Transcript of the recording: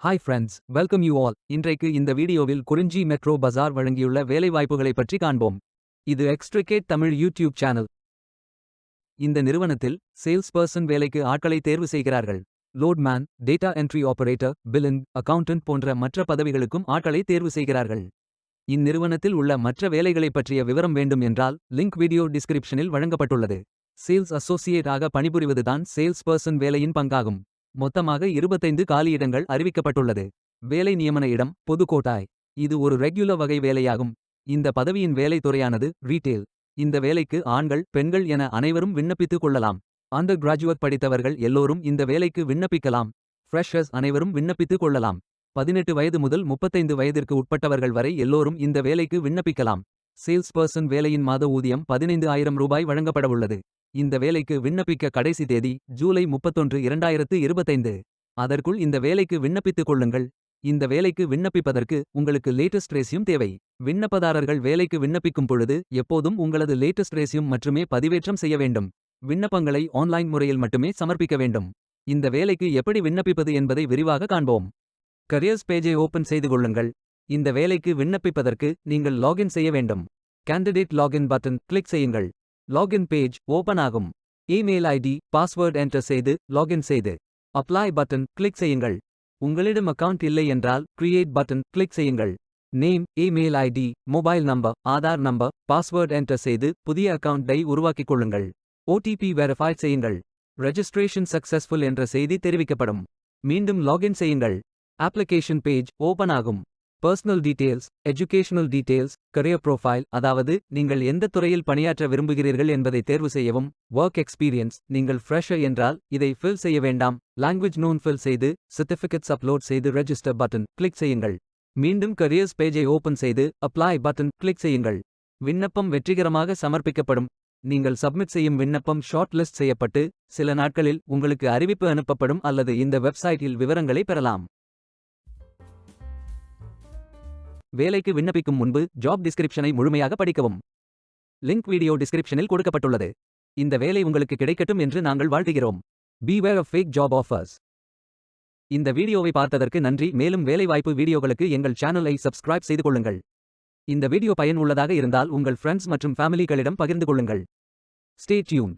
Hi friends, welcome you all. இன்றைக்கு இந்த வீடியோவில் குறிஞ்சி மெட்ரோ பஜார் வழங்கியுள்ள வேலைவாய்ப்புகளைப் பற்றி காண்போம். இது எக்ஸ்ட்ரிகேட் தமிழ் யூடியூப் சேனல். இந்த நிறுவனத்தில் சேல்ஸ் பர்சன் வேலைக்கு ஆட்களை தேர்வு செய்கிறார்கள். Loadman, data entry operator, billing, accountant போன்ற மற்ற பதவிகளுக்கும் ஆட்களை தேர்வு செய்கிறார்கள். இந்நிறுவனத்தில் உள்ள மற்ற வேலைகளைப் பற்றிய விவரம் வேண்டும் என்றால் லிங்க் வீடியோ டிஸ்கிரிப்ஷனில் வழங்கப்பட்டுள்ளது. சேல்ஸ் அசோசியேட் ஆக பணிபுரிவதுதான் சேல்ஸ் பர்சன் வேலையின் பங்காகும். மொத்தமாக 25 காலியிடங்கள் அறிவிக்கப்பட்டுள்ளது. வேலை நியமன இடம் புதுக்கோட்டாய். இது ஒரு ரெகுலர் வகை வேலையாகும். இந்த பதவியின் வேலை துறையானது ரீட்டெயில். இந்த வேலைக்கு ஆண்கள் பெண்கள் என அனைவரும் விண்ணப்பித்துக் கொள்ளலாம். அண்டர் கிராஜுவேட் படித்தவர்கள் எல்லோரும் இந்த வேலைக்கு விண்ணப்பிக்கலாம். ஃப்ரெஷர்ஸ் அனைவரும் விண்ணப்பித்துக் கொள்ளலாம். 18 வயது முதல் 35 வயதிற்கு உட்பட்டவர்கள் வரை எல்லோரும் இந்த வேலைக்கு விண்ணப்பிக்கலாம். சேல்ஸ் பர்சன் வேலையின் மாத ஊதியம் 15,000 ரூபாய் வழங்கப்படவுள்ளது. இந்த வேலைக்கு விண்ணப்பிக்க கடைசி தேதி ஜூலை 31, 2025. அதற்குள் இந்த வேலைக்கு விண்ணப்பித்துக் கொள்ளுங்கள். இந்த வேலைக்கு விண்ணப்பிப்பதற்கு உங்களுக்கு லேட்டஸ்ட் ரெஸ்யூம் தேவை. விண்ணப்பதாரர்கள் வேலைக்கு விண்ணப்பிக்கும் பொழுது எப்போதும் உங்களது லேட்டஸ்ட் ரெஸ்யூம் மட்டுமே பதிவேற்றம் செய்ய வேண்டும். விண்ணப்பங்களை ஆன்லைன் முறையில் மட்டுமே சமர்ப்பிக்க வேண்டும். இந்த வேலைக்கு எப்படி விண்ணப்பிப்பது என்பதை விரிவாக காண்போம். கரியர்ஸ் பேஜை ஓபன் செய்து கொள்ளுங்கள். இந்த வேலைக்கு விண்ணப்பிப்பதற்கு நீங்கள் லாகின் செய்ய வேண்டும். கேண்டிடேட் லாகின் பட்டன் கிளிக் செய்யுங்கள். லாகின் பேஜ் ஓபன் ஆகும். இமெயில் ஐடி பாஸ்வேர்ட் என்டர் செய்து லாகின் செய்து அப்ளை பட்டன் கிளிக் செய்யுங்கள். உங்களிடம் அக்கவுண்ட் இல்லை என்றால் கிரியேட் பட்டன் கிளிக் செய்யுங்கள். Name, email ID, mobile number, Aadhaar number, password enter செய்து புதிய அக்கவுண்டை உருவாக்கிக் கொள்ளுங்கள். ஓடிபி வெரிஃபை செய்யுங்கள். ரெஜிஸ்ட்ரேஷன் சக்சஸ்ஃபுல் என்ற செய்தி தெரிவிக்கப்படும். மீண்டும் லாகின் செய்யுங்கள். அப்ளிகேஷன் பேஜ் ஓபன் ஆகும். Personal details, educational details, career profile, அதாவது நீங்கள் எந்த துறையில் பணியாற்ற விரும்புகிறீர்கள் என்பதை தேர்வு செய்யவும். ஒர்க் எக்ஸ்பீரியன்ஸ், நீங்கள் ஃப்ரெஷர் என்றால் இதை ஃபில் செய்ய வேண்டாம். லாங்குவேஜ் நோன் ஃபில் செய்து சர்டிஃபிகேட்ஸ் அப்லோட் செய்து ரெஜிஸ்டர் பட்டன் கிளிக் செய்யுங்கள். மீண்டும் கரியர்ஸ் பேஜை ஓபன் செய்து அப்ளை பட்டன் கிளிக் செய்யுங்கள். விண்ணப்பம் வெற்றிகரமாக சமர்ப்பிக்கப்படும். நீங்கள் சப்மிட் செய்யும் விண்ணப்பம் ஷார்ட் லிஸ்ட் செய்யப்பட்டு சில நாட்களில் உங்களுக்கு அறிவிப்பு அனுப்பப்படும் அல்லது இந்த வெப்சைட்டில் விவரங்களை பெறலாம். வேலைக்கு விண்ணப்பிக்கும் முன்பு ஜாப் டிஸ்கிரிப்ஷனை முழுமையாக படிக்கவும். லிங்க் வீடியோ டிஸ்கிரிப்ஷனில் கொடுக்கப்பட்டுள்ளது. இந்த வேலை உங்களுக்கு கிடைக்கட்டும் என்று நாங்கள் வாழ்த்துகிறோம். Beware of fake job offers. இந்த வீடியோவை பார்த்ததற்கு நன்றி. மேலும் வேலைவாய்ப்பு வீடியோகளுக்கு எங்கள் சேனலை சப்ஸ்கிரைப் செய்து கொள்ளுங்கள். இந்த வீடியோ பயன் உள்ளதாக இருந்தால் உங்கள் ஃப்ரெண்ட்ஸ் மற்றும் ஃபேமிலிகளிடம் பகிர்ந்து கொள்ளுங்கள். Stay tuned.